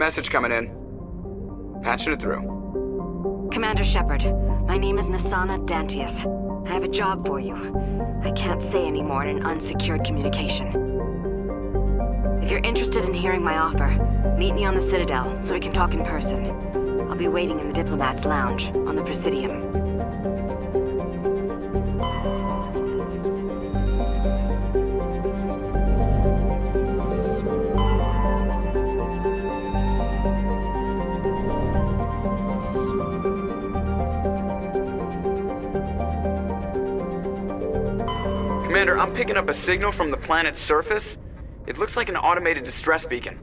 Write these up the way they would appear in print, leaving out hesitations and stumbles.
Message coming in. Patching it through. Commander Shepard, my name is Nassana Dantius. I have a job for you. I can't say any more in an unsecured communication. If you're interested in hearing my offer, meet me on the Citadel so we can talk in person. I'll be waiting in the Diplomat's Lounge on the Presidium. Commander, I'm picking up a signal from the planet's surface. It looks like an automated distress beacon.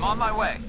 on my way.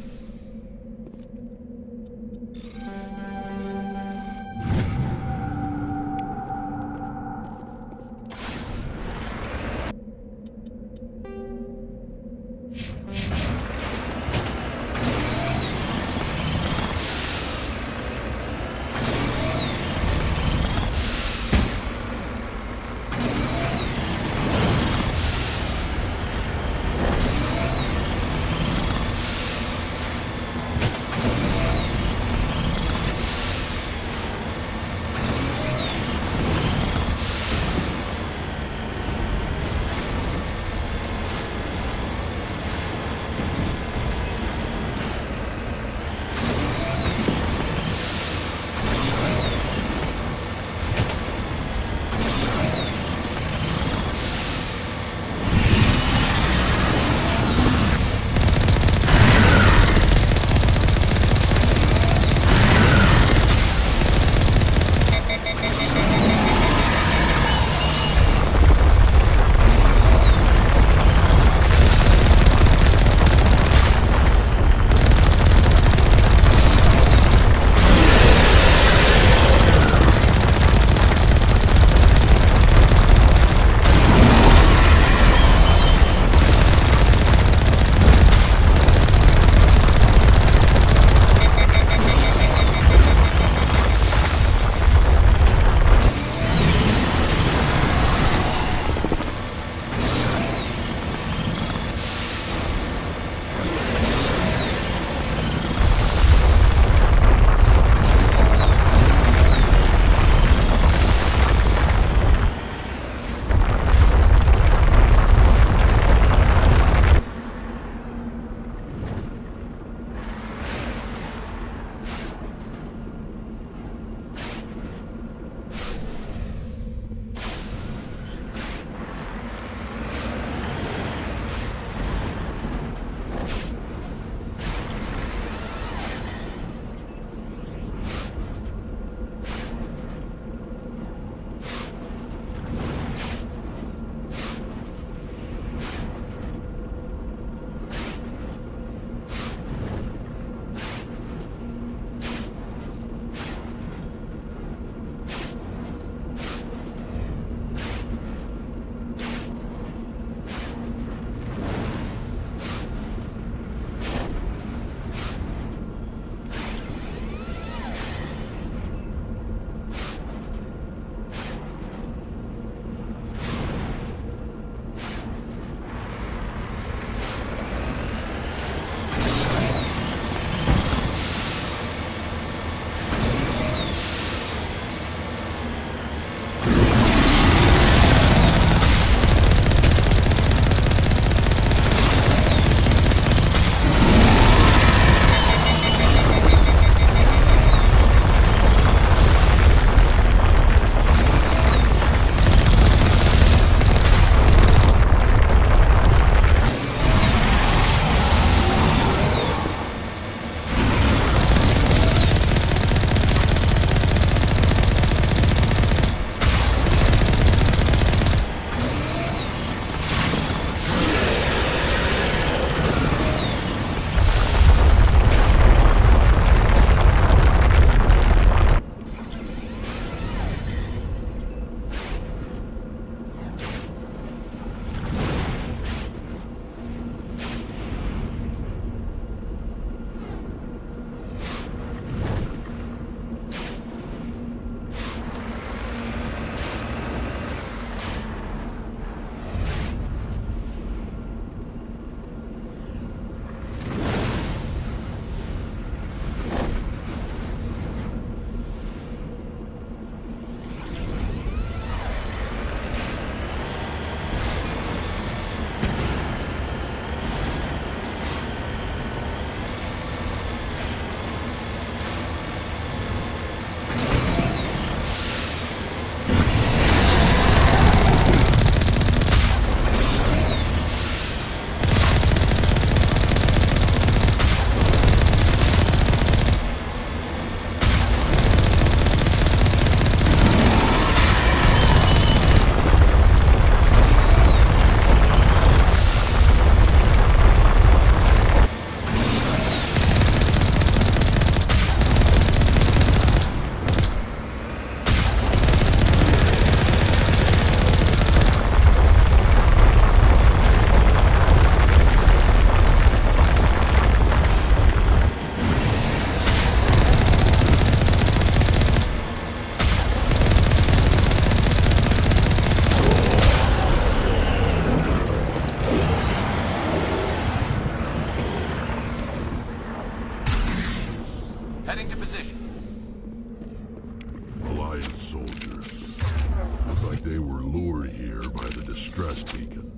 like they were lured here by the distress beacon.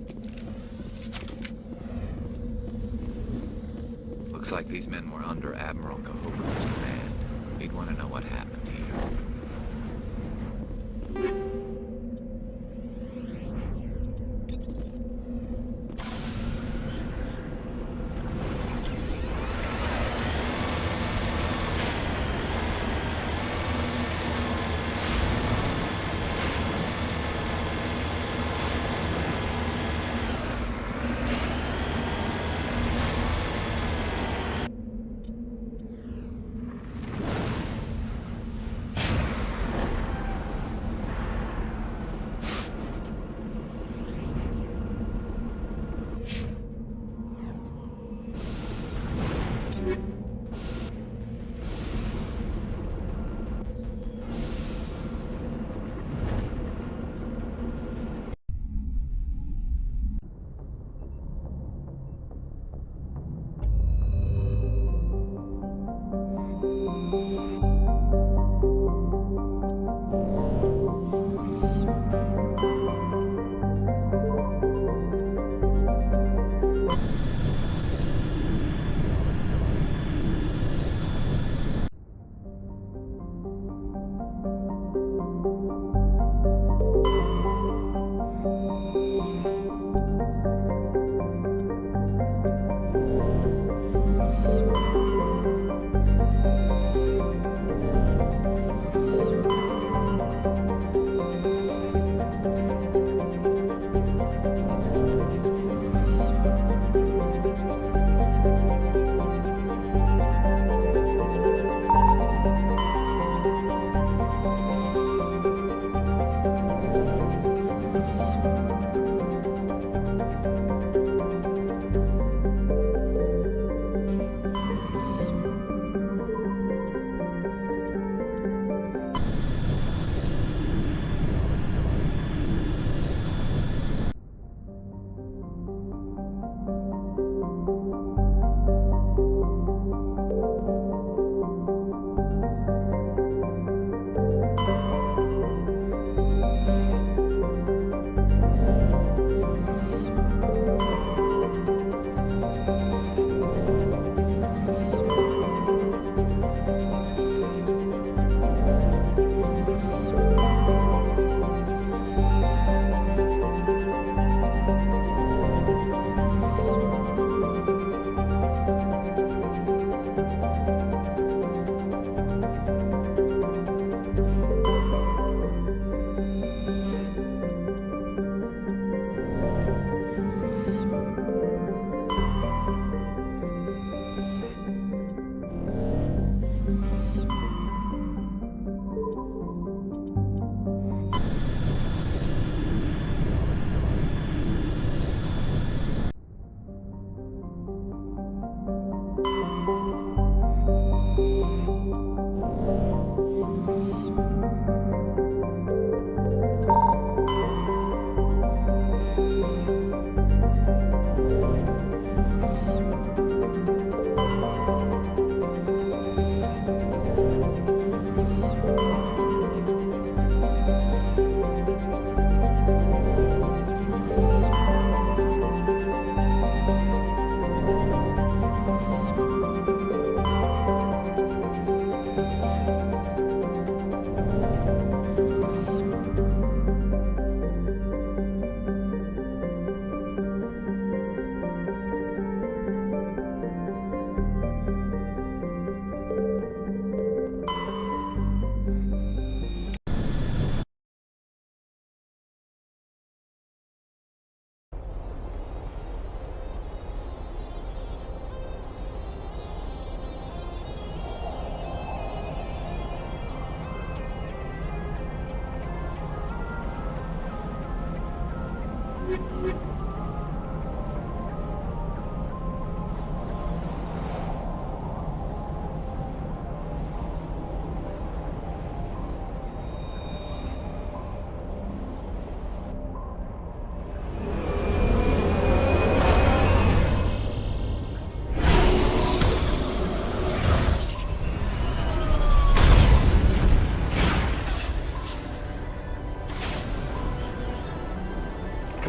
Looks like these men were under Admiral Kahoko's command. He'd want to know what happened here.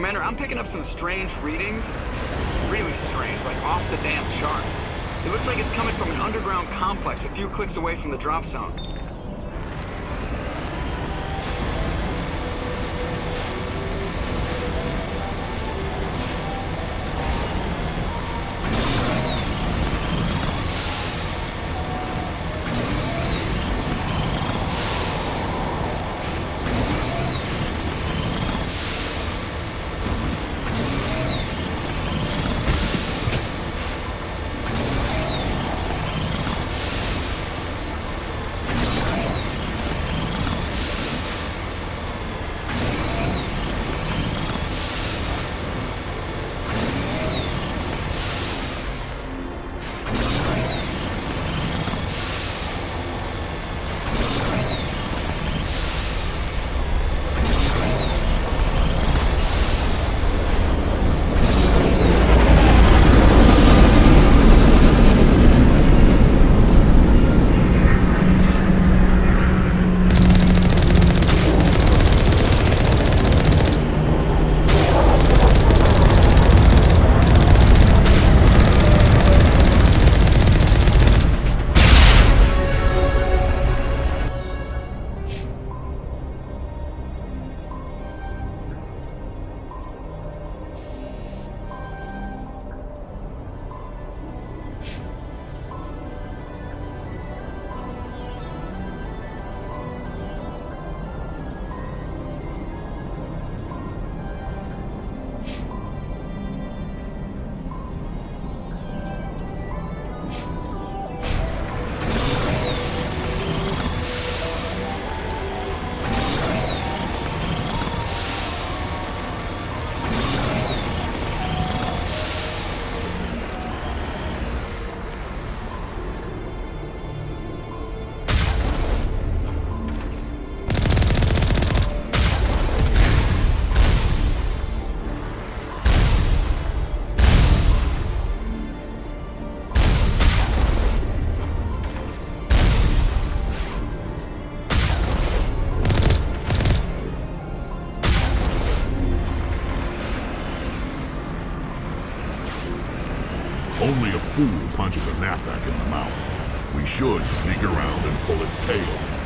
Commander, I'm picking up some strange readings. Really strange, like off the damn charts. It looks like it's coming from an underground complex a few clicks away from the drop zone. Only a fool punches a Nathak in the mouth. We should sneak around and pull its tail.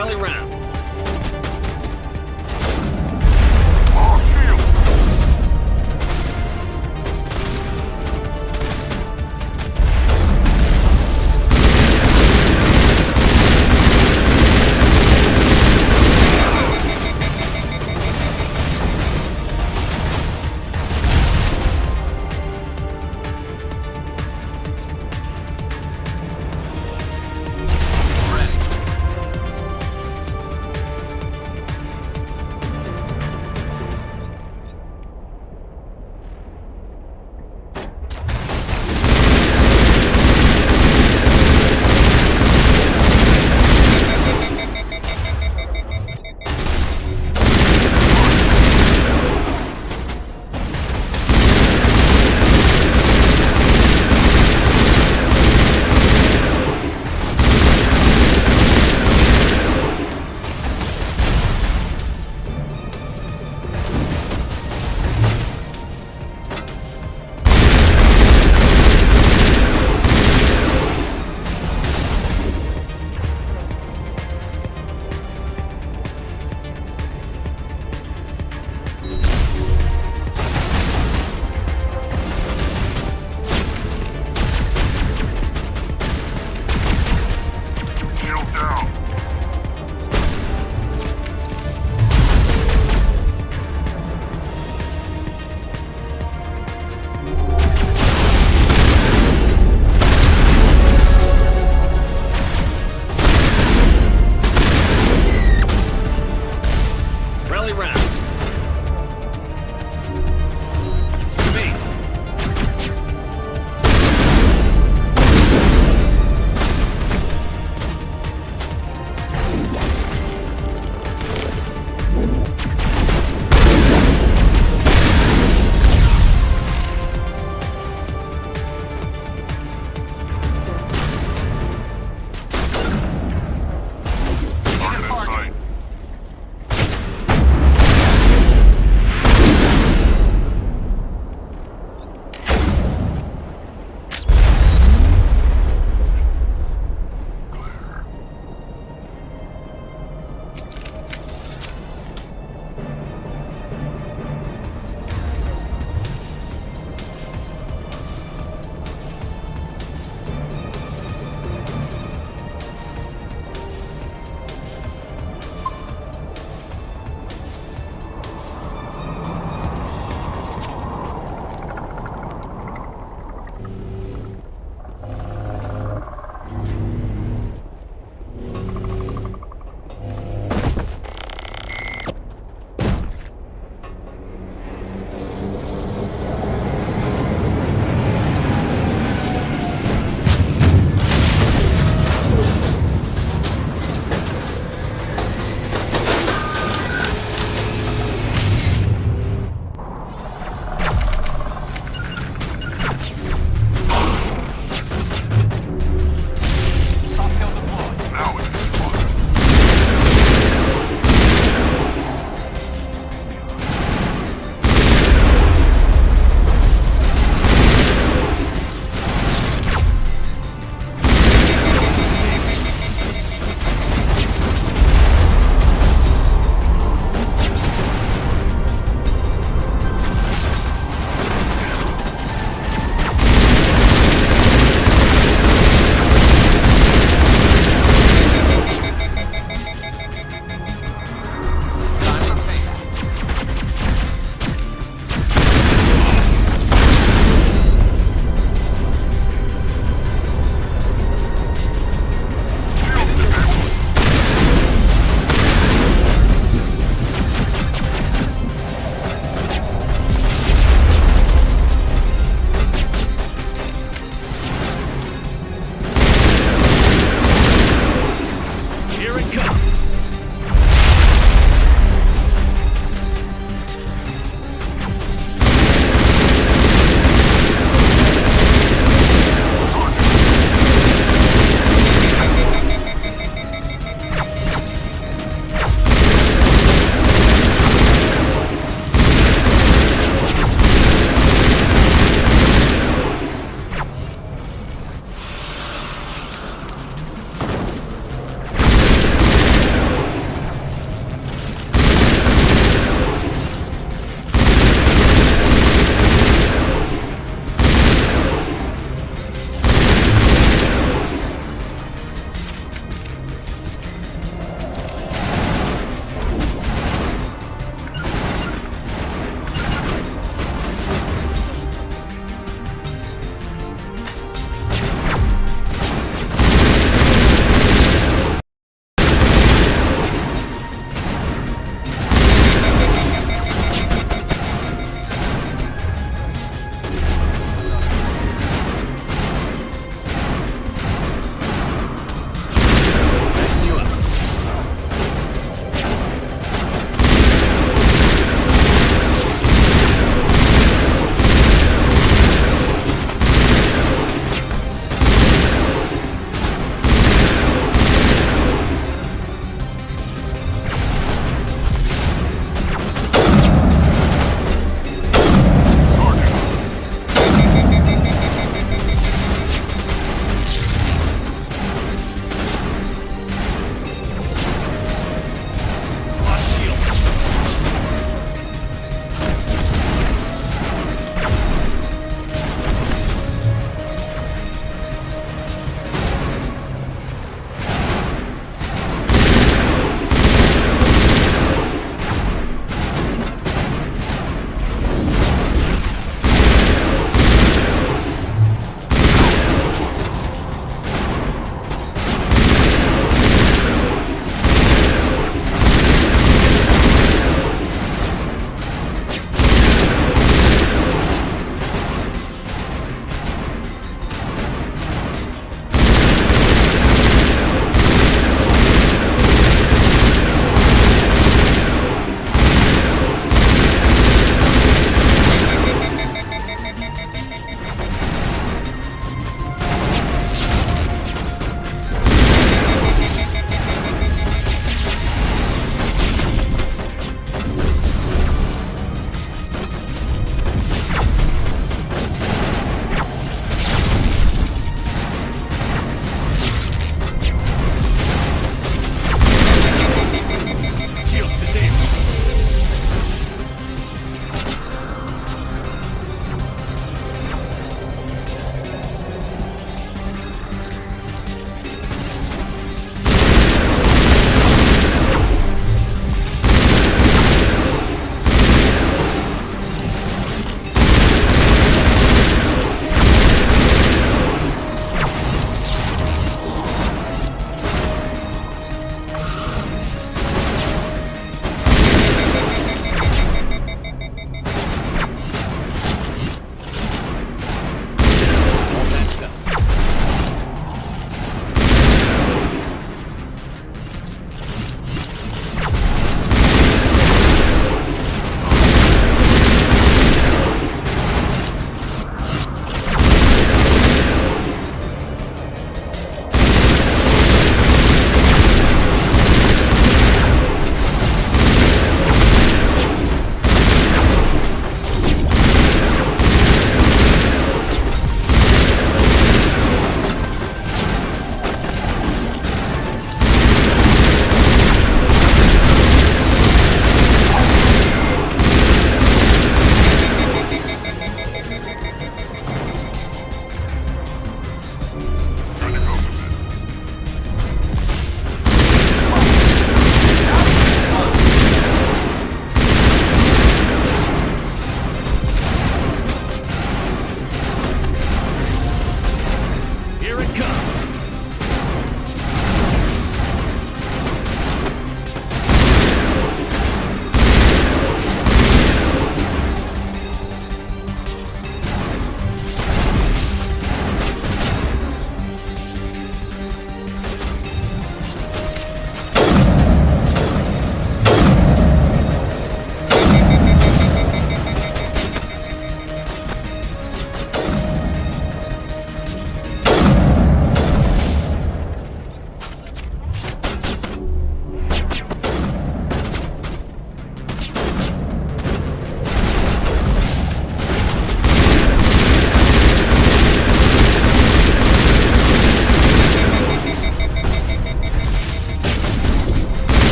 Rally round. All shield!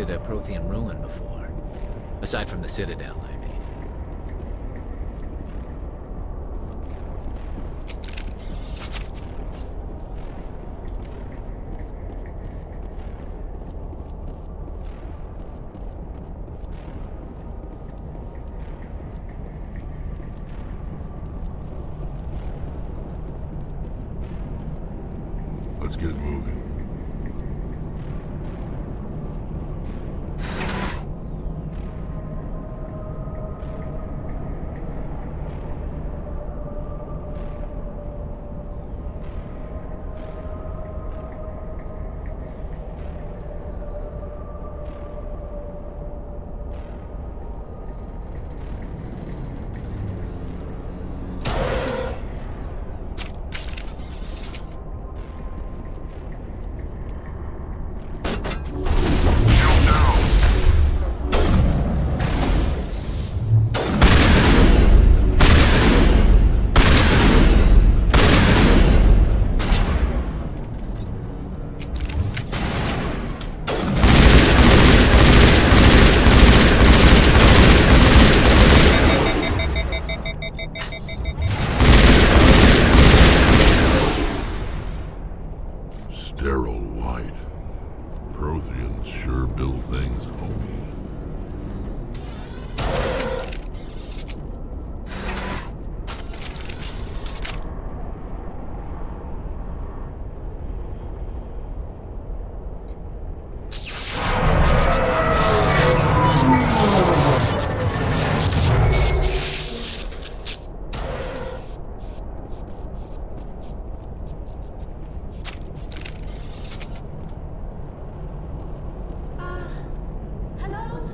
visited a Prothean ruin before. Aside from the Citadel, I mean. Let's get moving. Sterile white. Protheans sure build things, homie. Hello?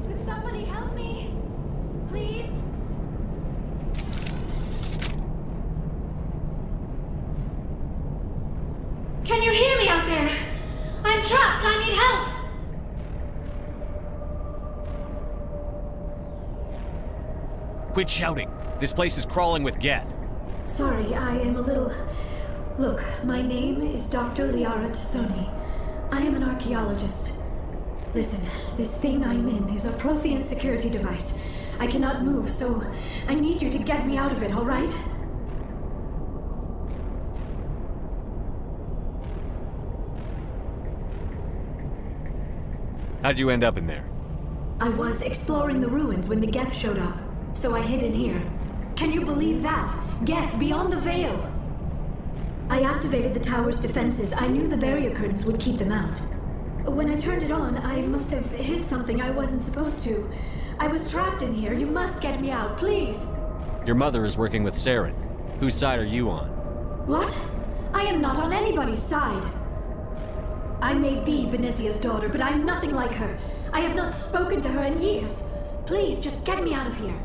Could somebody help me? Please? Can you hear me out there? I'm trapped. I need help. Quit shouting. This place is crawling with Geth. Sorry, I am a little... Look, my name is Dr. Liara Tassoni. I am an archaeologist. Listen, this thing I'm in is a Prothean security device. I cannot move, so I need you to get me out of it, all right? How'd you end up in there? I was exploring the ruins when the Geth showed up, so I hid in here. Can you believe that? Geth, beyond the veil! I activated the tower's defenses. I knew the barrier curtains would keep them out. When I turned it on, I must have hit something I wasn't supposed to. I was trapped in here. You must get me out, please! Your mother is working with Saren. Whose side are you on? What? I am not on anybody's side. I may be Benezia's daughter, but I'm nothing like her. I have not spoken to her in years. Please, just get me out of here.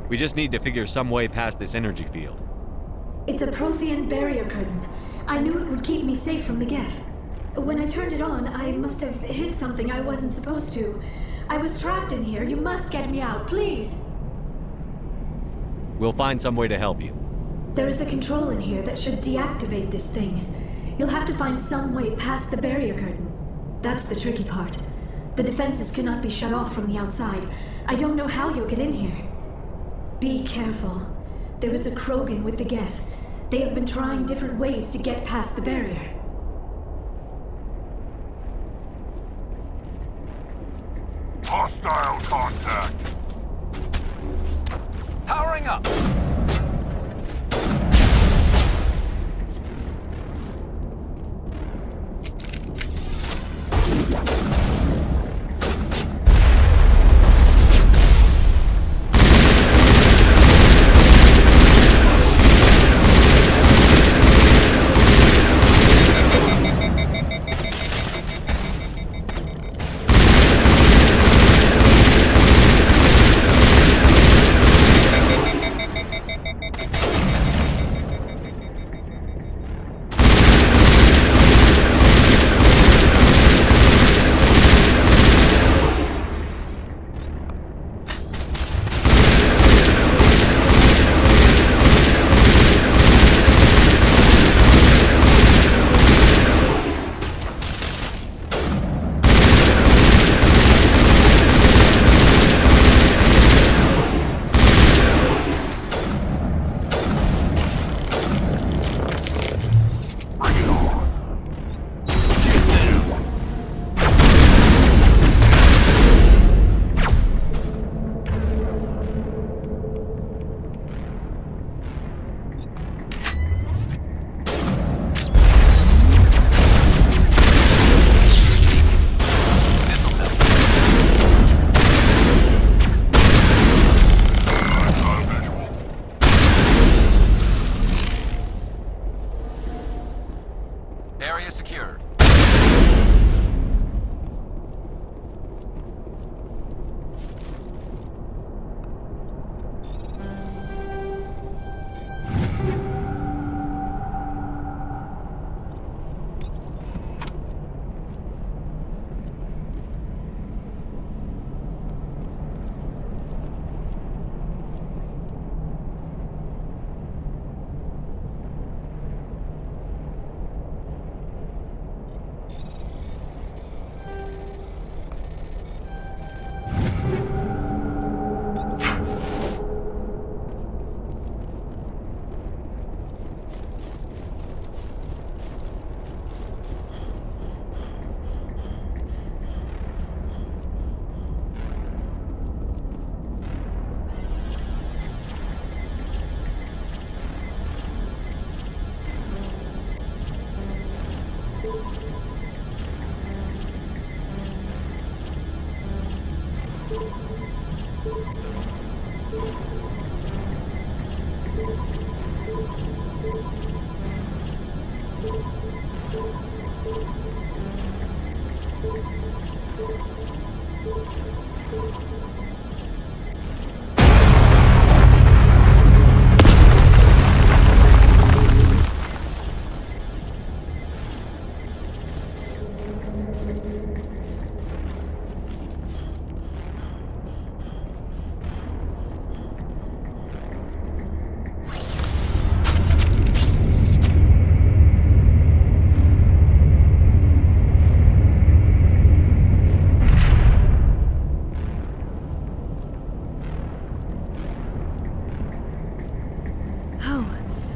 We just need to figure some way past this energy field. It's a Prothean barrier curtain. I knew it would keep me safe from the Geth. When I turned it on, I must have hit something I wasn't supposed to. I was trapped in here. You must get me out, please! We'll find some way to help you. There is a control in here that should deactivate this thing. You'll have to find some way past the barrier curtain. That's the tricky part. The defenses cannot be shut off from the outside. I don't know how you'll get in here. Be careful. There is a Krogan with the Geth. They have been trying different ways to get past the barrier. Hostile contact! Powering up!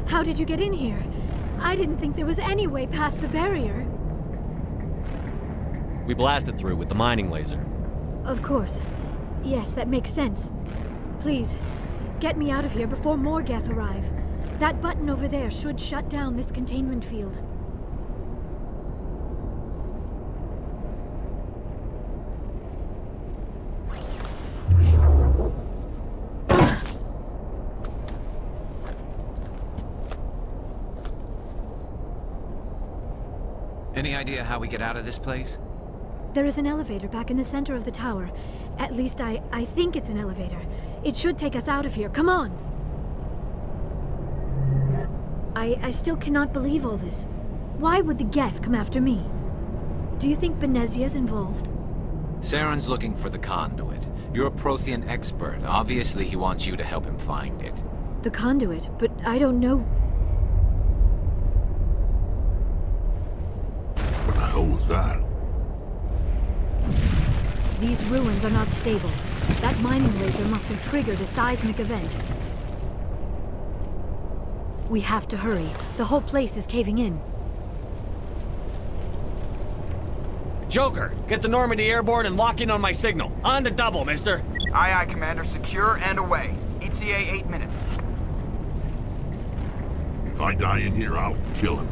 How did you get in here? I didn't think there was any way past the barrier. We blasted through with the mining laser. Of course. Yes, that makes sense. Please, get me out of here before more Geth arrive. That button over there should shut down this containment field. Any idea how we get out of this place? There is an elevator back in the center of the tower. At least I think it's an elevator. It should take us out of here. Come on! I still cannot believe all this. Why would the Geth come after me? Do you think Benezia's involved? Saren's looking for the conduit. You're a Prothean expert. Obviously, he wants you to help him find it. The conduit, but I don't know. What the hell was that? These ruins are not stable. That mining laser must have triggered a seismic event. We have to hurry. The whole place is caving in. Joker, get the Normandy airborne and lock in on my signal. On the double, mister. Aye, aye, Commander. Secure and away. ETA 8 minutes. If I die in here, I'll kill him.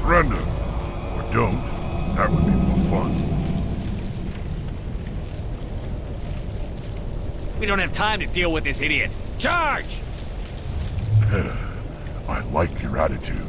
Surrender. Or don't. That would be more fun. We don't have time to deal with this idiot. Charge! I like your attitude.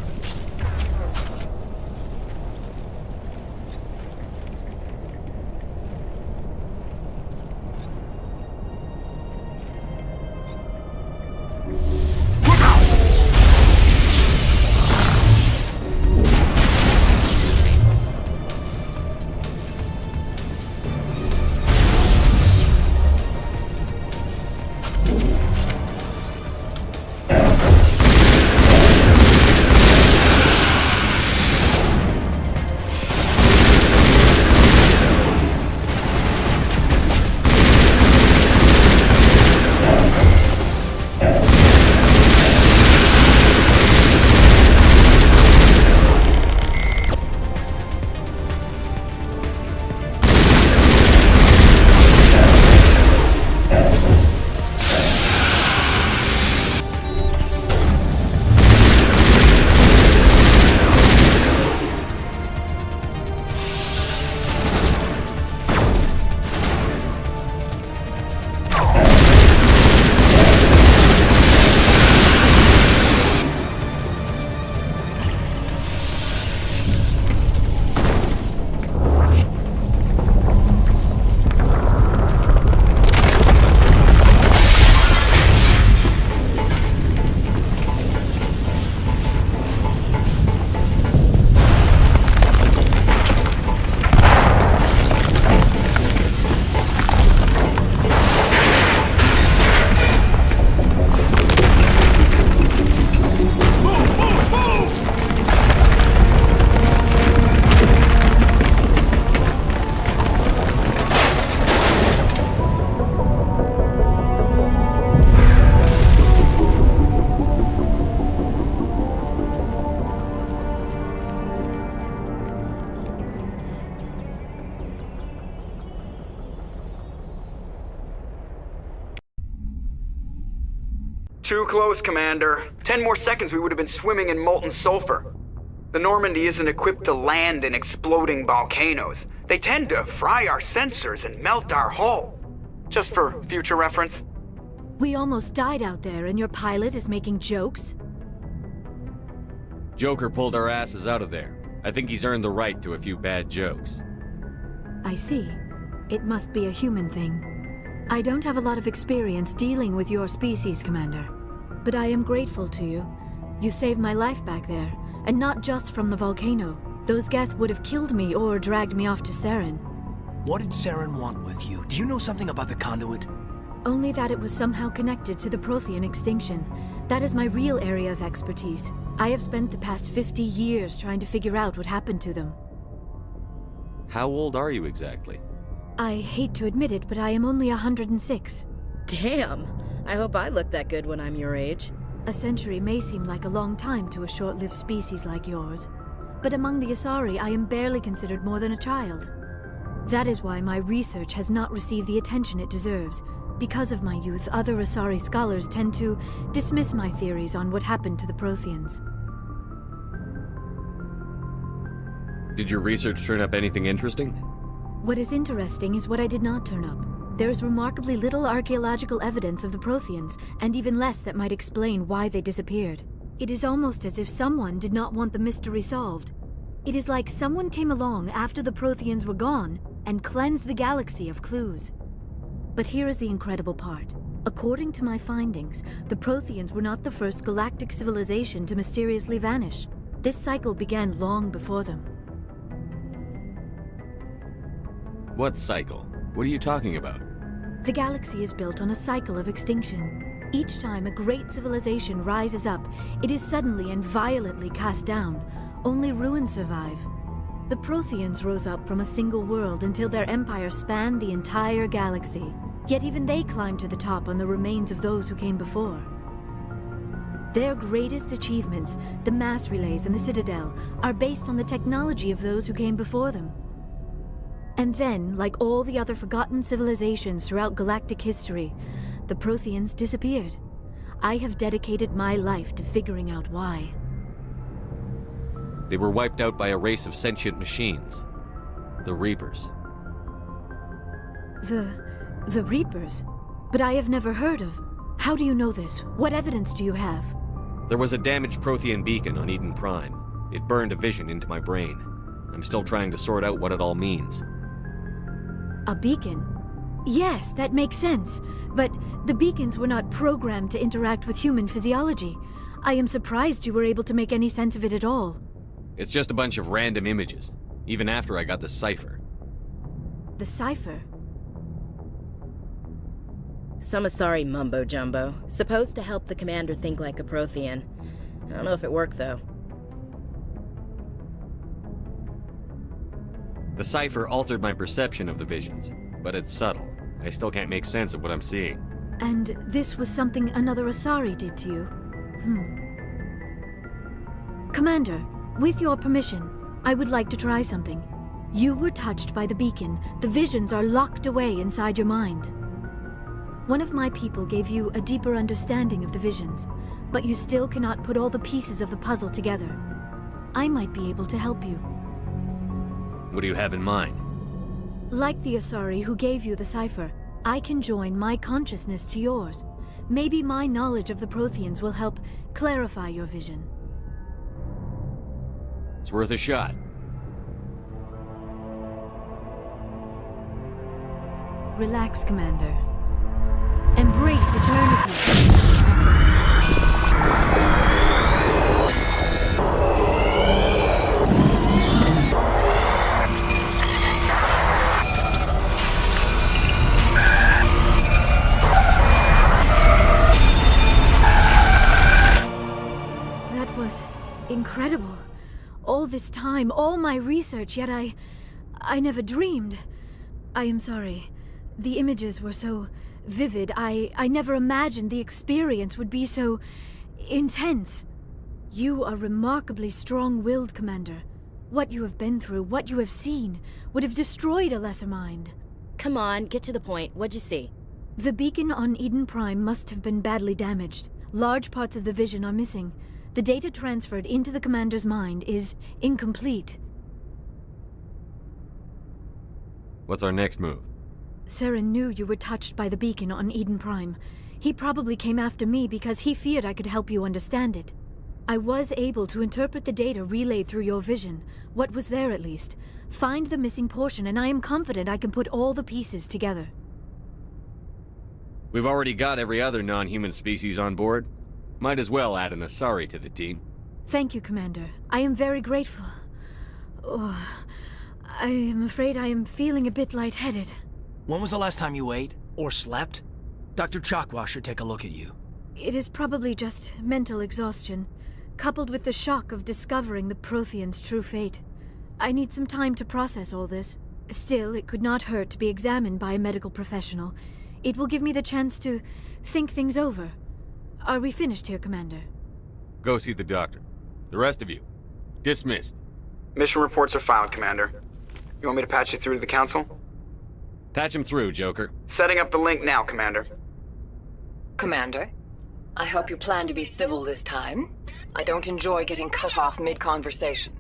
Too close, Commander. 10 more seconds we would have been swimming in molten sulfur. The Normandy isn't equipped to land in exploding volcanoes. They tend to fry our sensors and melt our hull. Just for future reference. We almost died out there, and your pilot is making jokes? Joker pulled our asses out of there. I think he's earned the right to a few bad jokes. I see. It must be a human thing. I don't have a lot of experience dealing with your species, Commander. But I am grateful to you. You saved my life back there, and not just from the volcano. Those Geth would have killed me or dragged me off to Saren. What did Saren want with you? Do you know something about the conduit? Only that it was somehow connected to the Prothean extinction. That is my real area of expertise. I have spent the past 50 years trying to figure out what happened to them. How old are you exactly? I hate to admit it, but I am only 106. Damn! I hope I look that good when I'm your age. A century may seem like a long time to a short-lived species like yours, but among the Asari I am barely considered more than a child. That is why my research has not received the attention it deserves. Because of my youth, other Asari scholars tend to dismiss my theories on what happened to the Protheans. Did your research turn up anything interesting? What is interesting is what I did not turn up. There is remarkably little archaeological evidence of the Protheans, and even less that might explain why they disappeared. It is almost as if someone did not want the mystery solved. It is like someone came along after the Protheans were gone and cleansed the galaxy of clues. But here is the incredible part. According to my findings, the Protheans were not the first galactic civilization to mysteriously vanish. This cycle began long before them. What cycle? What are you talking about? The galaxy is built on a cycle of extinction. Each time a great civilization rises up, it is suddenly and violently cast down. Only ruins survive. The Protheans rose up from a single world until their empire spanned the entire galaxy. Yet even they climbed to the top on the remains of those who came before. Their greatest achievements, the mass relays and the Citadel, are based on the technology of those who came before them. And then, like all the other forgotten civilizations throughout galactic history, the Protheans disappeared. I have dedicated my life to figuring out why. They were wiped out by a race of sentient machines. The Reapers. The Reapers? But I have never heard of. How do you know this? What evidence do you have? There was a damaged Prothean beacon on Eden Prime. It burned a vision into my brain. I'm still trying to sort out what it all means. A beacon? Yes, that makes sense. But the beacons were not programmed to interact with human physiology. I am surprised you were able to make any sense of it at all. It's just a bunch of random images, even after I got the cipher. The cipher? Some Asari mumbo-jumbo, supposed to help the commander think like a Prothean. I don't know if it worked, though. The cipher altered my perception of the visions, but it's subtle. I still can't make sense of what I'm seeing. And this was something another Asari did to you? Commander, with your permission, I would like to try something. You were touched by the beacon. The visions are locked away inside your mind. One of my people gave you a deeper understanding of the visions, but you still cannot put all the pieces of the puzzle together. I might be able to help you. What do you have in mind? Like the Asari who gave you the cipher, I can join my consciousness to yours. Maybe my knowledge of the Protheans will help clarify your vision. It's worth a shot. Relax, Commander. Embrace eternity. That was incredible. All this time, all my research, yet I never dreamed. I am sorry. The images were so vivid. I never imagined the experience would be so intense. You are remarkably strong-willed, Commander. What you have been through, what you have seen, would have destroyed a lesser mind. Come on, get to the point. What'd you see? The beacon on Eden Prime must have been badly damaged. Large parts of the vision are missing. The data transferred into the commander's mind is incomplete. What's our next move? Saren knew you were touched by the beacon on Eden Prime. He probably came after me because he feared I could help you understand it. I was able to interpret the data relayed through your vision, what was there at least, find the missing portion, and I am confident I can put all the pieces together. We've already got every other non-human species on board. Might as well add an Asari to the team. Thank you, Commander. I am very grateful. Oh, I am afraid I am feeling a bit lightheaded. When was the last time you ate? Or slept? Dr. Chakwas should take a look at you. It is probably just mental exhaustion, coupled with the shock of discovering the Prothean's true fate. I need some time to process all this. Still, it could not hurt to be examined by a medical professional. It will give me the chance to think things over. Are we finished here, Commander? Go see the doctor. The rest of you, dismissed. Mission reports are filed, Commander. You want me to patch you through to the Council? Patch him through, Joker. Setting up the link now, Commander. Commander, I hope you plan to be civil this time. I don't enjoy getting cut off mid-conversation.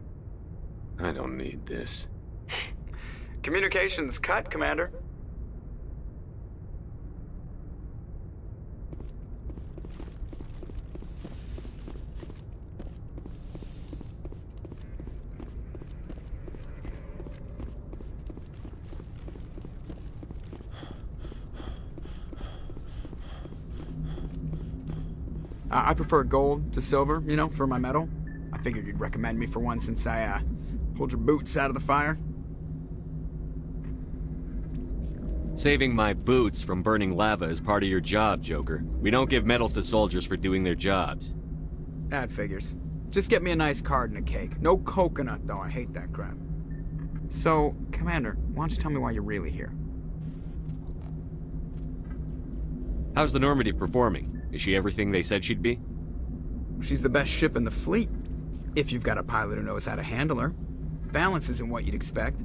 I don't need this. Communications cut, Commander. I prefer gold to silver, you know, for my medal. I figured you'd recommend me for one since I, pulled your boots out of the fire. Saving my boots from burning lava is part of your job, Joker. We don't give medals to soldiers for doing their jobs. That figures. Just get me a nice card and a cake. No coconut, though. I hate that crap. So, Commander, why don't you tell me why you're really here? How's the Normandy performing? Is she everything they said she'd be? She's the best ship in the fleet. If you've got a pilot who knows how to handle her. Balance isn't what you'd expect.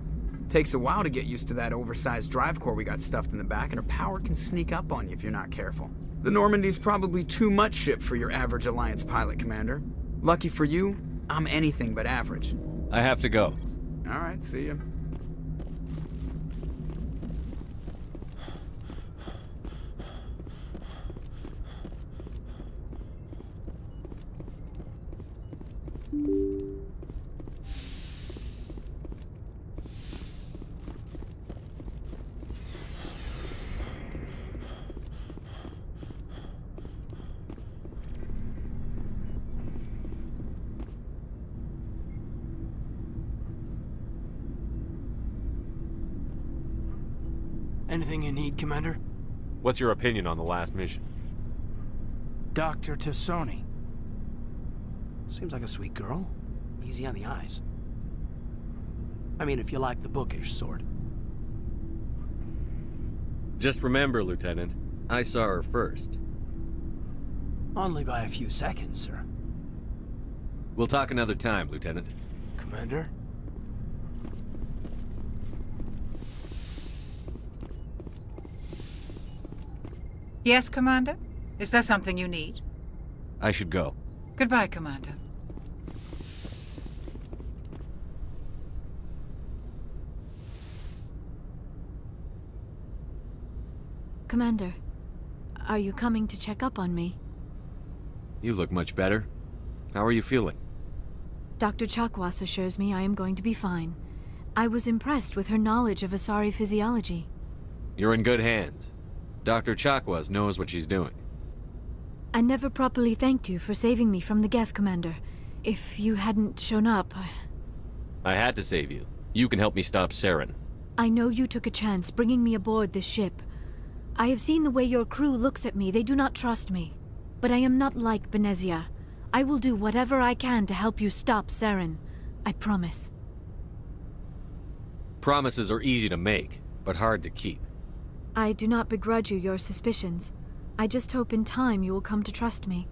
Takes a while to get used to that oversized drive core we got stuffed in the back, and her power can sneak up on you if you're not careful. The Normandy's probably too much ship for your average Alliance pilot, Commander. Lucky for you, I'm anything but average. I have to go. Alright, see ya. Anything you need, Commander? What's your opinion on the last mission? Dr. Tassoni. Seems like a sweet girl. Easy on the eyes. I mean, if you like the bookish sort. Just remember, Lieutenant, I saw her first. Only by a few seconds, sir. We'll talk another time, Lieutenant. Commander? Yes, Commander? Is there something you need? I should go. Goodbye, Commander. Commander, are you coming to check up on me? You look much better. How are you feeling? Dr. Chakwas assures me I am going to be fine. I was impressed with her knowledge of Asari physiology. You're in good hands. Dr. Chakwas knows what she's doing. I never properly thanked you for saving me from the Geth, Commander. If you hadn't shown up, I had to save you. You can help me stop Saren. I know you took a chance bringing me aboard this ship. I have seen the way your crew looks at me. They do not trust me. But I am not like Benezia. I will do whatever I can to help you stop Saren. I promise. Promises are easy to make, but hard to keep. I do not begrudge you your suspicions. I just hope in time you will come to trust me.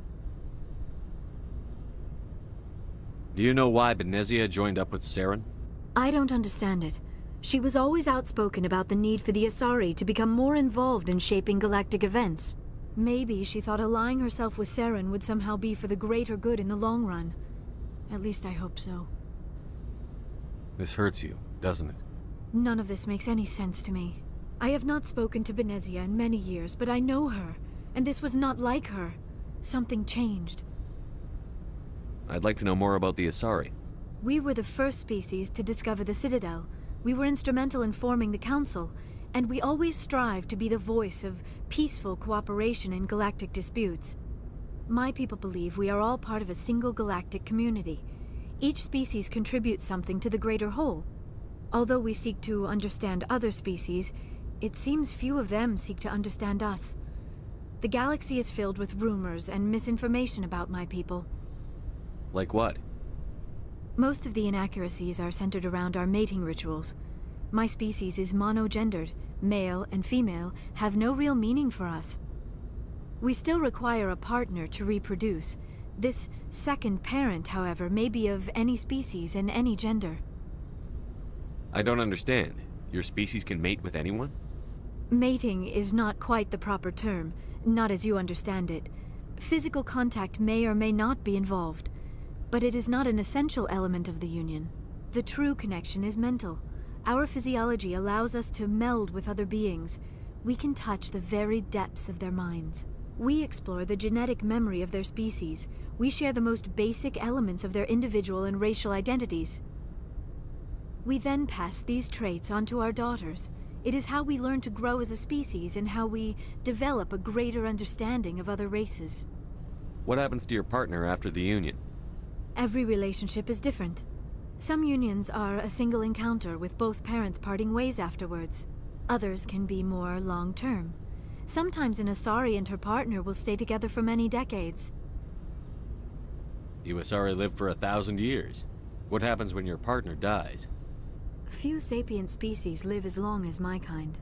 Do you know why Benezia joined up with Saren? I don't understand it. She was always outspoken about the need for the Asari to become more involved in shaping galactic events. Maybe she thought allying herself with Saren would somehow be for the greater good in the long run. At least I hope so. This hurts you, doesn't it? None of this makes any sense to me. I have not spoken to Benezia in many years, but I know her, and this was not like her. Something changed. I'd like to know more about the Asari. We were the first species to discover the Citadel. We were instrumental in forming the Council, and we always strive to be the voice of peaceful cooperation in galactic disputes. My people believe we are all part of a single galactic community. Each species contributes something to the greater whole. Although we seek to understand other species, it seems few of them seek to understand us. The galaxy is filled with rumors and misinformation about my people. Like what? Most of the inaccuracies are centered around our mating rituals. My species is monogendered. Male and female have no real meaning for us. We still require a partner to reproduce. This second parent, however, may be of any species and any gender. I don't understand. Your species can mate with anyone? Mating is not quite the proper term, not as you understand it. Physical contact may or may not be involved, but it is not an essential element of the union. The true connection is mental. Our physiology allows us to meld with other beings. We can touch the very depths of their minds. We explore the genetic memory of their species. We share the most basic elements of their individual and racial identities. We then pass these traits on to our daughters. It is how we learn to grow as a species and how we develop a greater understanding of other races. What happens to your partner after the union? Every relationship is different. Some unions are a single encounter with both parents parting ways afterwards. Others can be more long-term. Sometimes an Asari and her partner will stay together for many decades. You Asari live for 1,000 years. What happens when your partner dies? Few sapient species live as long as my kind.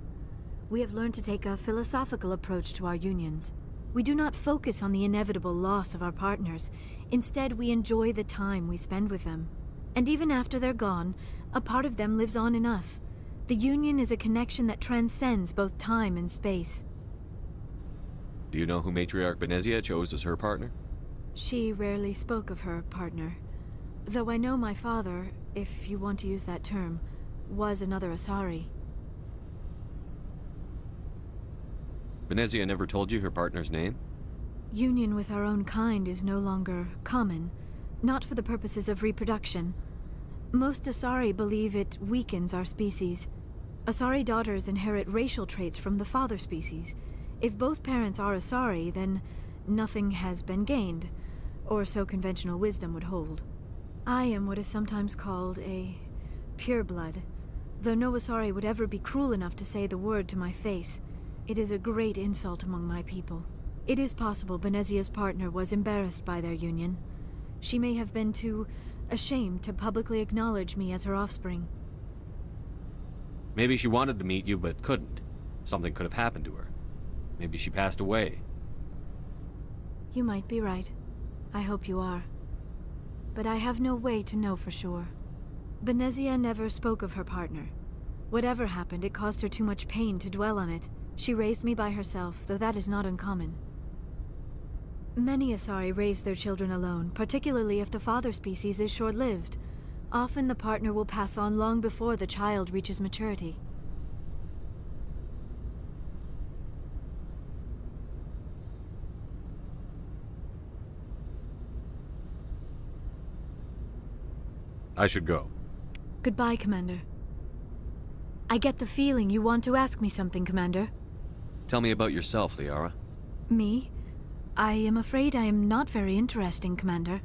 We have learned to take a philosophical approach to our unions. We do not focus on the inevitable loss of our partners. Instead, we enjoy the time we spend with them. And even after they're gone, a part of them lives on in us. The union is a connection that transcends both time and space. Do you know who Matriarch Benezia chose as her partner? She rarely spoke of her partner. Though I know my father, if you want to use that term, was another Asari. Benezia never told you her partner's name? Union with our own kind is no longer common, not for the purposes of reproduction. Most Asari believe it weakens our species. Asari daughters inherit racial traits from the father species. If both parents are Asari, then nothing has been gained, or so conventional wisdom would hold. I am what is sometimes called a pureblood, though no Asari would ever be cruel enough to say the word to my face. It is a great insult among my people. It is possible Benezia's partner was embarrassed by their union. She may have been too ashamed to publicly acknowledge me as her offspring. Maybe she wanted to meet you but couldn't. Something could have happened to her. Maybe she passed away. You might be right. I hope you are. But I have no way to know for sure. Benezia never spoke of her partner. Whatever happened, it caused her too much pain to dwell on it. She raised me by herself, though that is not uncommon. Many Asari raise their children alone, particularly if the father species is short-lived. Often the partner will pass on long before the child reaches maturity. I should go. Goodbye, Commander. I get the feeling you want to ask me something, Commander. Tell me about yourself, Liara. Me? I am afraid I am not very interesting, Commander.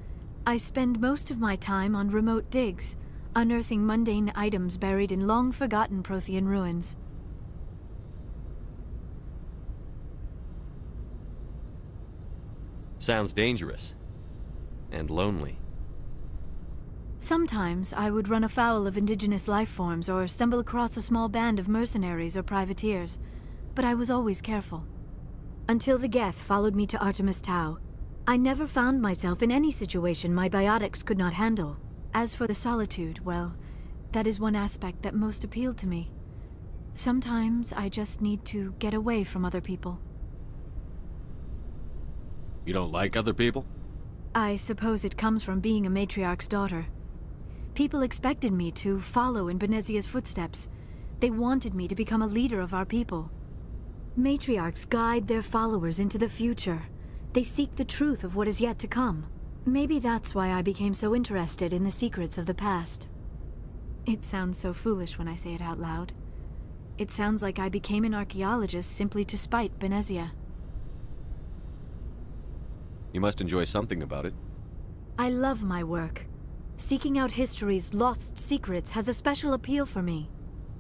I spend most of my time on remote digs, unearthing mundane items buried in long-forgotten Prothean ruins. Sounds dangerous. And lonely. Sometimes I would run afoul of indigenous life forms or stumble across a small band of mercenaries or privateers, but I was always careful. Until the Geth followed me to Artemis Tau, I never found myself in any situation my biotics could not handle. As for the solitude, well, that is one aspect that most appealed to me. Sometimes I just need to get away from other people. You don't like other people? I suppose it comes from being a matriarch's daughter. People expected me to follow in Benezia's footsteps. They wanted me to become a leader of our people. Matriarchs guide their followers into the future. They seek the truth of what is yet to come. Maybe that's why I became so interested in the secrets of the past. It sounds so foolish when I say it out loud. It sounds like I became an archaeologist simply to spite Benezia. You must enjoy something about it. I love my work. Seeking out history's lost secrets has a special appeal for me.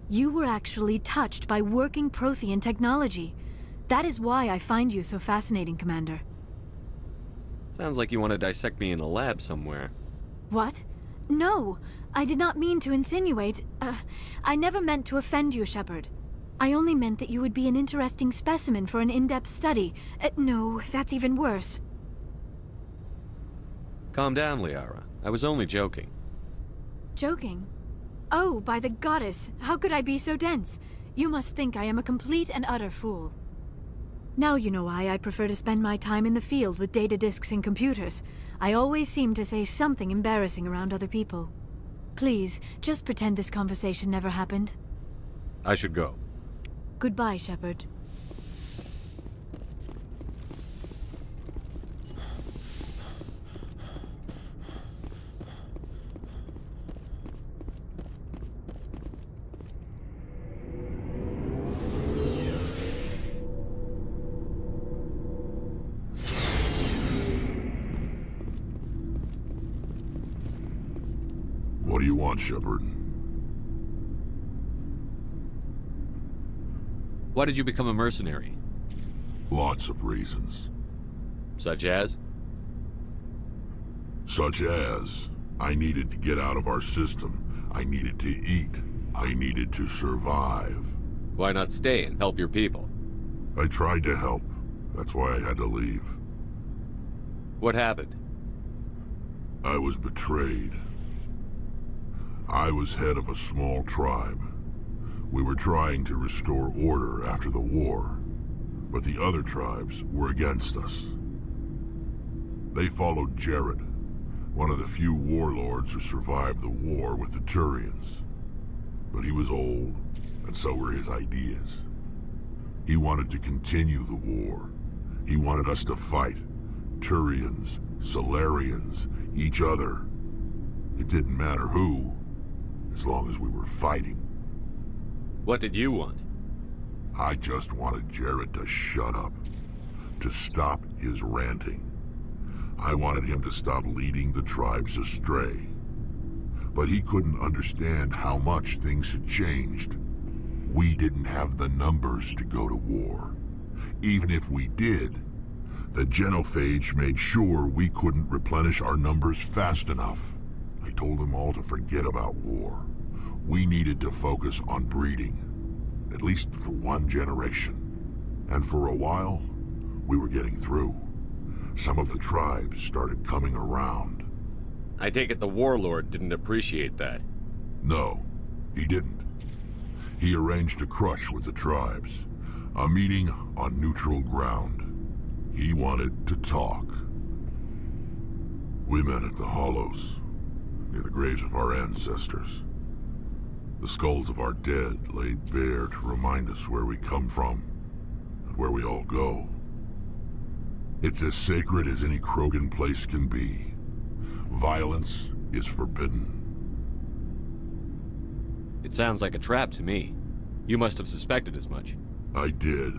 You were actually touched by working Prothean technology. That is why I find you so fascinating, Commander. Sounds like you want to dissect me in a lab somewhere. What? No! I did not mean to insinuate. I never meant to offend you, Shepard. I only meant that you would be an interesting specimen for an in-depth study. No, that's even worse. Calm down, Liara. I was only joking. Joking? Oh, by the goddess, how could I be so dense? You must think I am a complete and utter fool. Now you know why I prefer to spend my time in the field with data disks and computers. I always seem to say something embarrassing around other people. Please, just pretend this conversation never happened. I should go. Goodbye, Shepard. What do you want, Shepard? Why did you become a mercenary? Lots of reasons. Such as? Such as, I needed to get out of our system. I needed to eat. I needed to survive. Why not stay and help your people? I tried to help. That's why I had to leave. What happened? I was betrayed. I was head of a small tribe. We were trying to restore order after the war, but the other tribes were against us. They followed Jared, one of the few warlords who survived the war with the Turians. But he was old, and so were his ideas. He wanted to continue the war. He wanted us to fight. Turians, Solarians, each other. It didn't matter who, as long as we were fighting. What did you want? I just wanted Jared to shut up, to stop his ranting. I wanted him to stop leading the tribes astray. But he couldn't understand how much things had changed. We didn't have the numbers to go to war. Even if we did, the genophage made sure we couldn't replenish our numbers fast enough. I told them all to forget about war. We needed to focus on breeding, at least for one generation. And for a while, we were getting through. Some of the tribes started coming around. I take it the warlord didn't appreciate that. No, he didn't. He arranged a crush with the tribes, a meeting on neutral ground. He wanted to talk. We met at the Hollows, near the graves of our ancestors. The skulls of our dead laid bare to remind us where we come from and where we all go. It's as sacred as any Krogan place can be. Violence is forbidden. It sounds like a trap to me. You must have suspected as much. I did.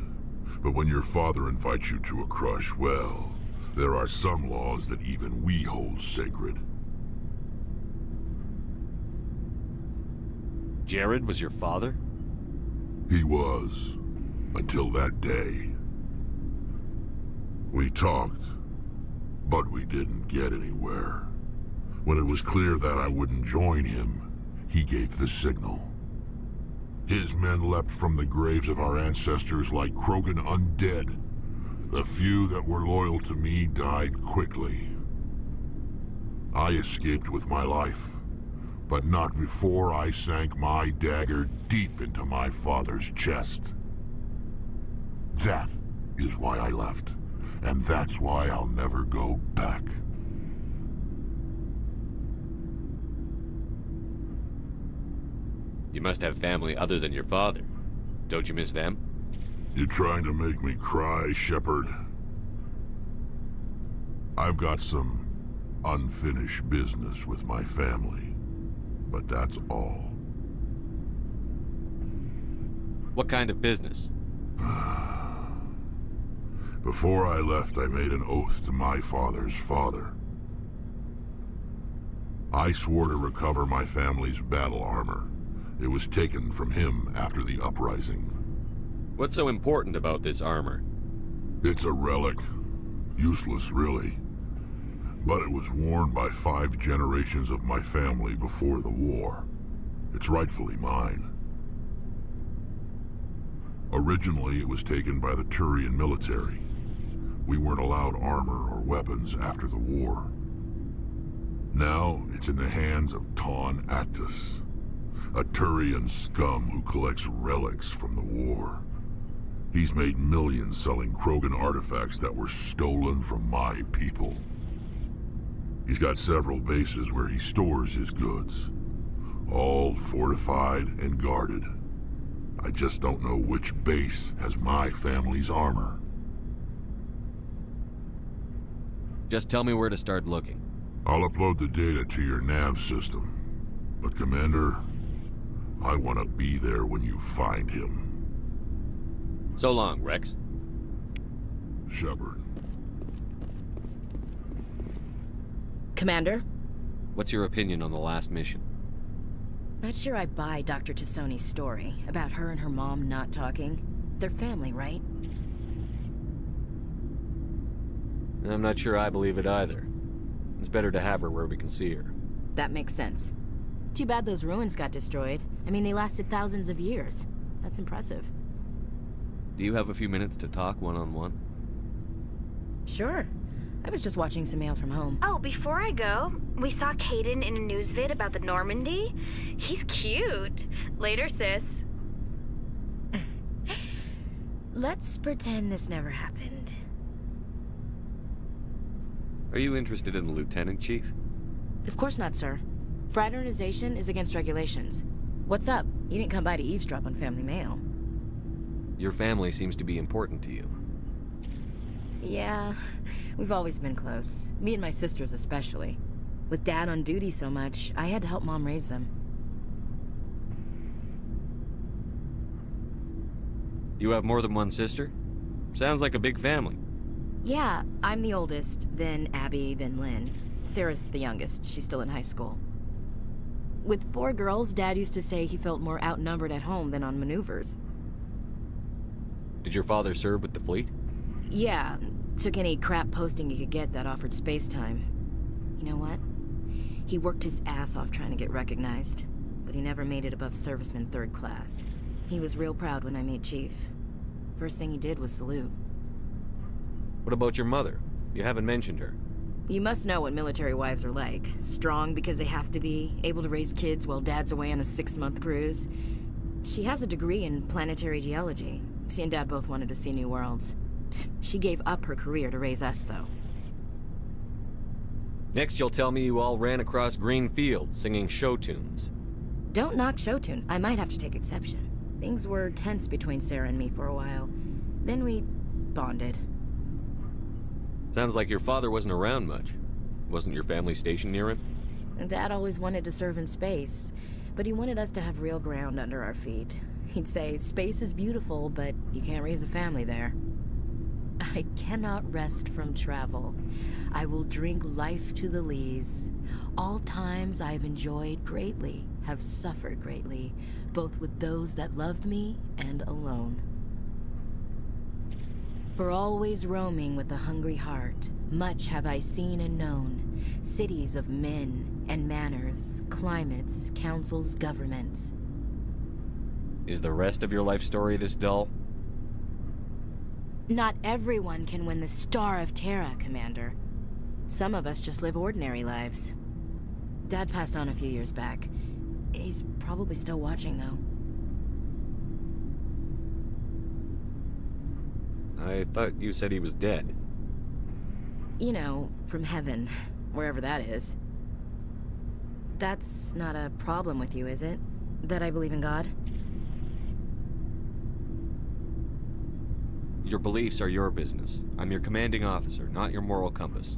But when your father invites you to a crush, well, there are some laws that even we hold sacred. Jared was your father? He was. Until that day. We talked, but we didn't get anywhere. When it was clear that I wouldn't join him, he gave the signal. His men leapt from the graves of our ancestors like Krogan undead. The few that were loyal to me died quickly. I escaped with my life, but not before I sank my dagger deep into my father's chest. That is why I left, And that's why I'll never go back. You must have family other than your father. Don't you miss them? You trying to make me cry, Shepard? I've got some unfinished business with my family, but that's all. What kind of business? Before I left, I made an oath to my father's father. I swore to recover my family's battle armor. It was taken from him after the uprising. What's so important about this armor? It's a relic. Useless, really. But it was worn by 5 generations of my family before the war. It's rightfully mine. Originally, it was taken by the Turian military. We weren't allowed armor or weapons after the war. Now, it's in the hands of Ton Actus, a Turian scum who collects relics from the war. He's made millions selling Krogan artifacts that were stolen from my people. He's got several bases where he stores his goods, all fortified and guarded. I just don't know which base has my family's armor. Just tell me where to start looking. I'll upload the data to your nav system. But Commander, I want to be there when you find him. So long, Rex. Shepard. Commander? What's your opinion on the last mission? Not sure I buy Dr. Tassoni's story about her and her mom not talking. They're family, right? I'm not sure I believe it either. It's better to have her where we can see her. That makes sense. Too bad those ruins got destroyed. I mean, they lasted thousands of years. That's impressive. Do you have a few minutes to talk one-on-one? Sure. I was just watching some mail from home. Oh, before I go, we saw Kaidan in a news vid about the Normandy. He's cute. Later, sis. Let's pretend this never happened. Are you interested in the Lieutenant, Chief? Of course not, sir. Fraternization is against regulations. What's up? You didn't come by to eavesdrop on family mail. Your family seems to be important to you. Yeah, we've always been close. Me and my sisters especially. With Dad on duty so much, I had to help Mom raise them. You have more than one sister? Sounds like a big family. Yeah, I'm the oldest, then Abby, then Lynn. Sarah's the youngest. She's still in high school. With 4 girls, Dad used to say he felt more outnumbered at home than on maneuvers. Did your father serve with the fleet? Yeah, took any crap posting he could get that offered space time. You know what? He worked his ass off trying to get recognized, but he never made it above serviceman 3rd class. He was real proud when I made Chief. First thing he did was salute. What about your mother? You haven't mentioned her. You must know what military wives are like. Strong because they have to be, able to raise kids while Dad's away on a 6-month cruise. She has a degree in planetary geology. She and Dad both wanted to see new worlds. She gave up her career to raise us, though. Next, you'll tell me you all ran across green fields singing show tunes. Don't knock show tunes. I might have to take exception. Things were tense between Sarah and me for a while. Then we bonded. Sounds like your father wasn't around much. Wasn't your family stationed near him? Dad always wanted to serve in space, but he wanted us to have real ground under our feet. He'd say, space is beautiful, but you can't raise a family there. I cannot rest from travel. I will drink life to the lees. All times I have enjoyed greatly, have suffered greatly, both with those that loved me and alone. For always roaming with a hungry heart, much have I seen and known, cities of men and manners, climates, councils, governments. Is the rest of your life story this dull? Not everyone can win the Star of Terra, Commander. Some of us just live ordinary lives. Dad passed on a few years back. He's probably still watching, though. I thought you said he was dead. You know, from heaven, wherever that is. That's not a problem with you, is it? That I believe in God? Your beliefs are your business. I'm your commanding officer, not your moral compass.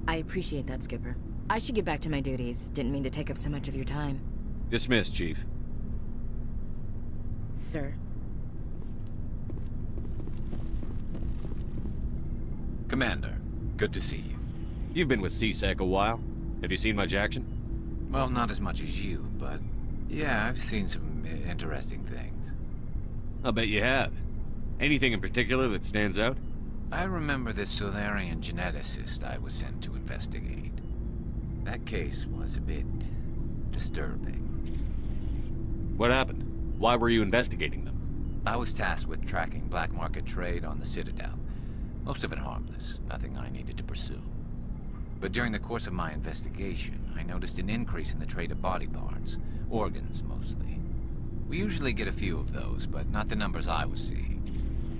I appreciate that, Skipper. I should get back to my duties. Didn't mean to take up so much of your time. Dismissed, Chief. Sir. Commander, good to see you. You've been with C-Sec a while. Have you seen much action? Well, not as much as you, but yeah, I've seen some interesting things. I'll bet you have. Anything in particular that stands out? I remember this Solarian geneticist I was sent to investigate. That case was a bit disturbing. What happened? Why were you investigating them? I was tasked with tracking black market trade on the Citadel. Most of it harmless, nothing I needed to pursue. But during the course of my investigation, I noticed an increase in the trade of body parts, organs mostly. We usually get a few of those, but not the numbers I was seeing.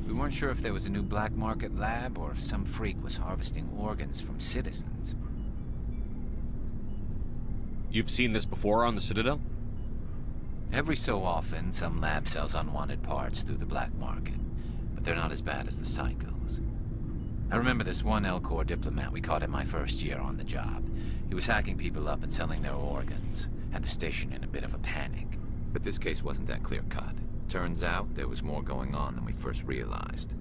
We weren't sure if there was a new black market lab or if some freak was harvesting organs from citizens. You've seen this before on the Citadel? Every so often, some lab sells unwanted parts through the black market, but they're not as bad as the psychos. I remember this one Elcor diplomat we caught in my first year on the job. He was hacking people up and selling their organs. Had the station in a bit of a panic. But this case wasn't that clear-cut. Turns out there was more going on than we first realized.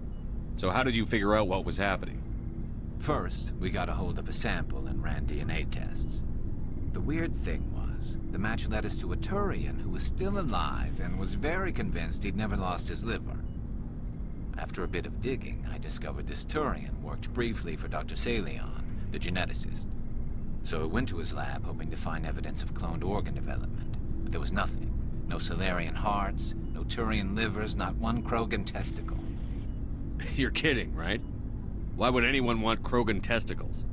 So how did you figure out what was happening? First, we got a hold of a sample and ran DNA tests. The weird thing was, the match led us to a Turian who was still alive and was very convinced he'd never lost his liver. After a bit of digging, I discovered this Turian worked briefly for Dr. Salion, the geneticist. So I went to his lab hoping to find evidence of cloned organ development, but there was nothing. No Solarian hearts, no Turian livers, not one Krogan testicle. You're kidding, right? Why would anyone want Krogan testicles?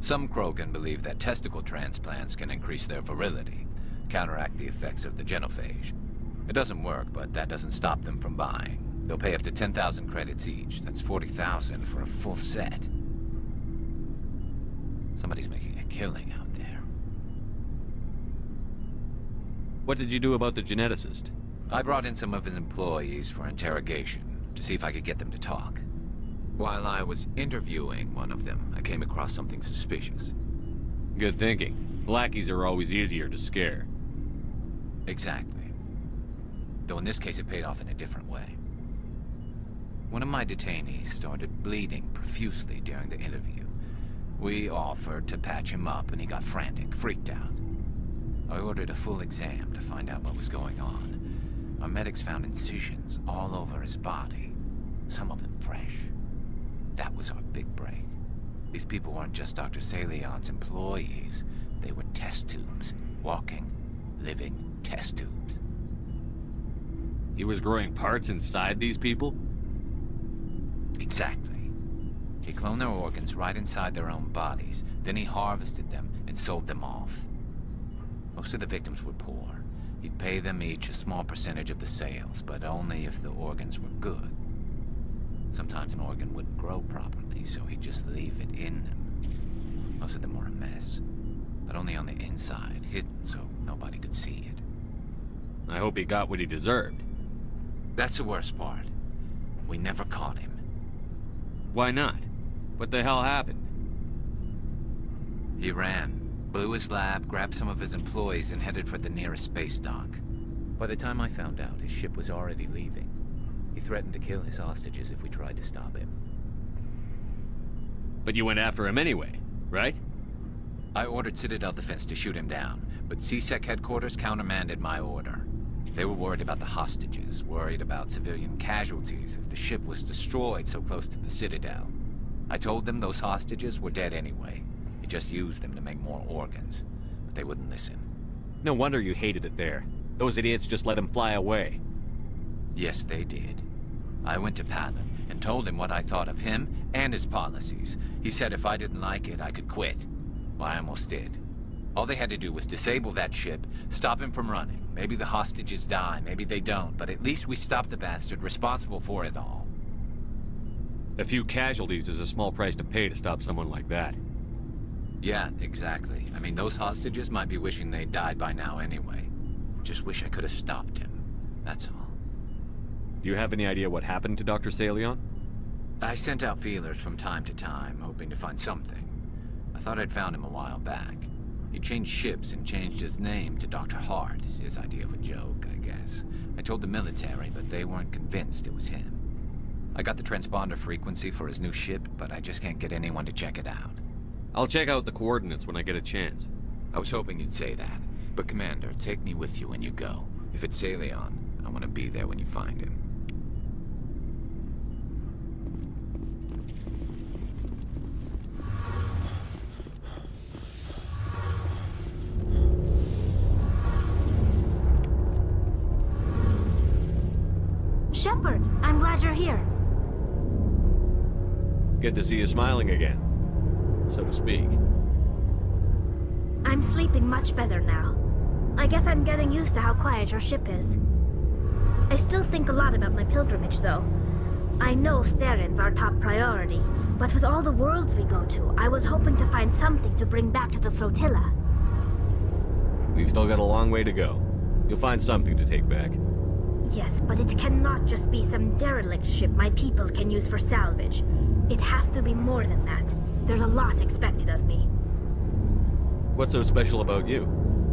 Some Krogan believe that testicle transplants can increase their virility, counteract the effects of the genophage. It doesn't work, but that doesn't stop them from buying. They'll pay up to 10,000 credits each. That's 40,000 for a full set. Somebody's making a killing out there. What did you do about the geneticist? I brought in some of his employees for interrogation, to see if I could get them to talk. While I was interviewing one of them, I came across something suspicious. Good thinking. Lackeys are always easier to scare. Exactly. Though in this case it paid off in a different way. One of my detainees started bleeding profusely during the interview. We offered to patch him up and he got frantic, freaked out. I ordered a full exam to find out what was going on. Our medics found incisions all over his body, some of them fresh. That was our big break. These people weren't just Dr. Salion's employees. They were test tubes. Walking, living test tubes. He was growing parts inside these people? Exactly. He cloned their organs right inside their own bodies. Then he harvested them and sold them off. Most of the victims were poor. He'd pay them each a small percentage of the sales, but only if the organs were good. Sometimes an organ wouldn't grow properly, so he'd just leave it in them. Most of them were a mess, but only on the inside, hidden so nobody could see it. I hope he got what he deserved. That's the worst part. We never caught him. Why not? What the hell happened? He ran, blew his lab, grabbed some of his employees, and headed for the nearest space dock. By the time I found out, his ship was already leaving. He threatened to kill his hostages if we tried to stop him. But you went after him anyway, right? I ordered Citadel Defense to shoot him down, but C-Sec headquarters countermanded my order. They were worried about the hostages, worried about civilian casualties if the ship was destroyed so close to the Citadel. I told them those hostages were dead anyway. He just used them to make more organs, but they wouldn't listen. No wonder you hated it there. Those idiots just let him fly away. Yes, they did. I went to Palin and told him what I thought of him and his policies. He said if I didn't like it, I could quit. Well, I almost did. All they had to do was disable that ship, stop him from running. Maybe the hostages die, maybe they don't, but at least we stopped the bastard responsible for it all. A few casualties is a small price to pay to stop someone like that. Yeah, exactly. I mean, those hostages might be wishing they'd died by now anyway. Just wish I could have stopped him. That's all. Do you have any idea what happened to Dr. Saleon? I sent out feelers from time to time, hoping to find something. I thought I'd found him a while back. He changed ships and changed his name to Dr. Hart, his idea of a joke, I guess. I told the military, but they weren't convinced it was him. I got the transponder frequency for his new ship, but I just can't get anyone to check it out. I'll check out the coordinates when I get a chance. I was hoping you'd say that. But Commander, take me with you when you go. If it's Saleon, I want to be there when you find him. Shepard, I'm glad you're here. Good to see you smiling again, so to speak. I'm sleeping much better now. I guess I'm getting used to how quiet your ship is. I still think a lot about my pilgrimage, though. I know Saren's our top priority, but with all the worlds we go to, I was hoping to find something to bring back to the flotilla. We've still got a long way to go. You'll find something to take back. Yes, but it cannot just be some derelict ship my people can use for salvage. It has to be more than that. There's a lot expected of me. What's so special about you?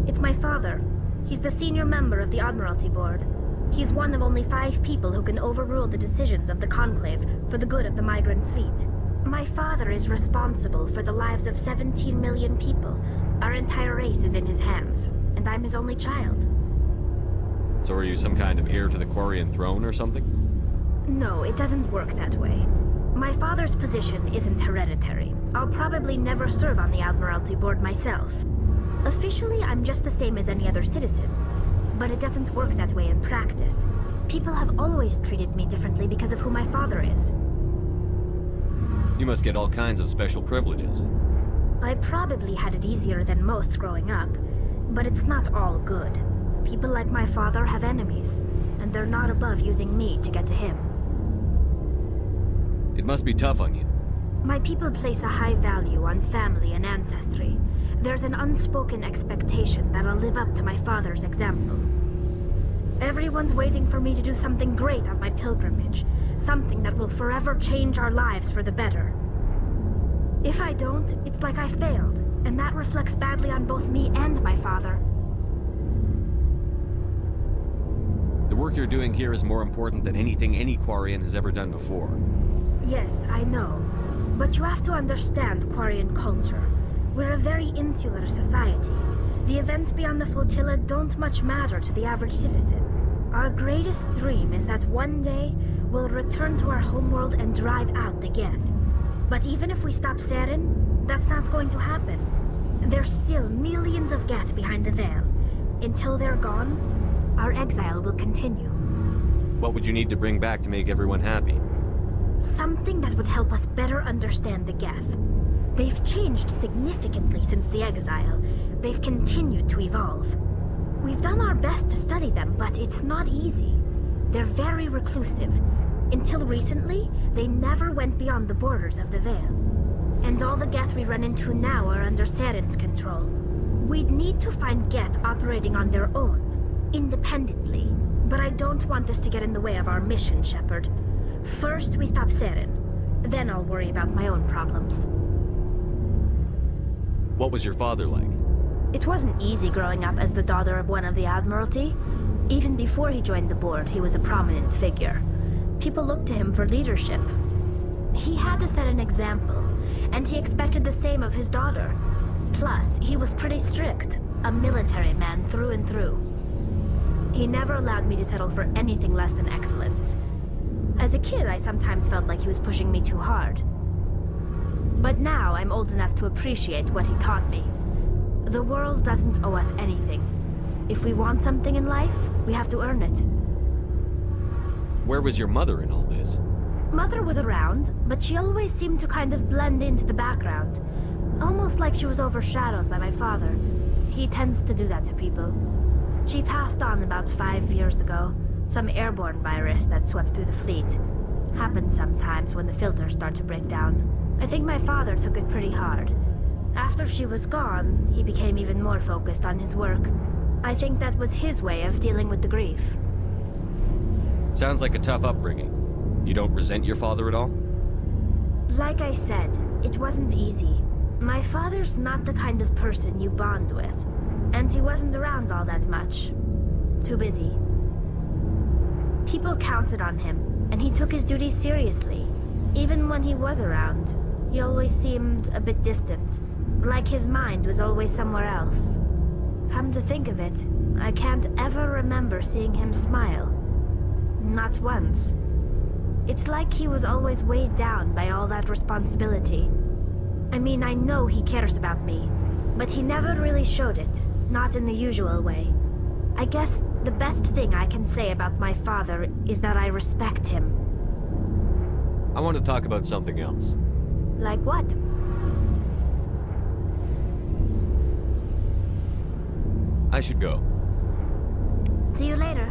It's my father. He's the senior member of the Admiralty Board. He's one of only 5 people who can overrule the decisions of the Conclave for the good of the migrant fleet. My father is responsible for the lives of 17 million people. Our entire race is in his hands, and I'm his only child. So are you some kind of heir to the Quarian throne or something? No, it doesn't work that way. My father's position isn't hereditary. I'll probably never serve on the Admiralty Board myself. Officially, I'm just the same as any other citizen. But it doesn't work that way in practice. People have always treated me differently because of who my father is. You must get all kinds of special privileges. I probably had it easier than most growing up, but it's not all good. People like my father have enemies, and they're not above using me to get to him. It must be tough on you. My people place a high value on family and ancestry. There's an unspoken expectation that I'll live up to my father's example. Everyone's waiting for me to do something great on my pilgrimage, something that will forever change our lives for the better. If I don't, it's like I failed, and that reflects badly on both me and my father. The work you're doing here is more important than anything any Quarian has ever done before. Yes, I know. But you have to understand Quarian culture. We're a very insular society. The events beyond the flotilla don't much matter to the average citizen. Our greatest dream is that one day we'll return to our homeworld and drive out the Geth. But even if we stop Saren, that's not going to happen. There's still millions of Geth behind the veil. Until they're gone, our exile will continue. What would you need to bring back to make everyone happy? Something that would help us better understand the Geth. They've changed significantly since the exile. They've continued to evolve. We've done our best to study them, but it's not easy. They're very reclusive. Until recently, they never went beyond the borders of the Veil. And all the Geth we run into now are under Saren's control. We'd need to find Geth operating on their own, independently. But I don't want this to get in the way of our mission, Shepard. First, we stop Saren. Then I'll worry about my own problems. What was your father like? It wasn't easy growing up as the daughter of one of the Admiralty. Even before he joined the board, he was a prominent figure. People looked to him for leadership. He had to set an example, and he expected the same of his daughter. Plus, he was pretty strict, a military man through and through. He never allowed me to settle for anything less than excellence. As a kid, I sometimes felt like he was pushing me too hard. But now I'm old enough to appreciate what he taught me. The world doesn't owe us anything. If we want something in life, we have to earn it. Where was your mother in all this? Mother was around, but she always seemed to kind of blend into the background. Almost like she was overshadowed by my father. He tends to do that to people. She passed on about 5 years ago. Some airborne virus that swept through the fleet. Happens sometimes when the filters start to break down. I think my father took it pretty hard. After she was gone, he became even more focused on his work. I think that was his way of dealing with the grief. Sounds like a tough upbringing. You don't resent your father at all? Like I said, it wasn't easy. My father's not the kind of person you bond with, and he wasn't around all that much. Too busy. People counted on him, and he took his duties seriously. Even when he was around, he always seemed a bit distant, like his mind was always somewhere else. Come to think of it, I can't ever remember seeing him smile. Not once. It's like he was always weighed down by all that responsibility. I mean, I know he cares about me, but he never really showed it, not in the usual way. I guess the best thing I can say about my father is that I respect him. I want to talk about something else. Like what? I should go. See you later.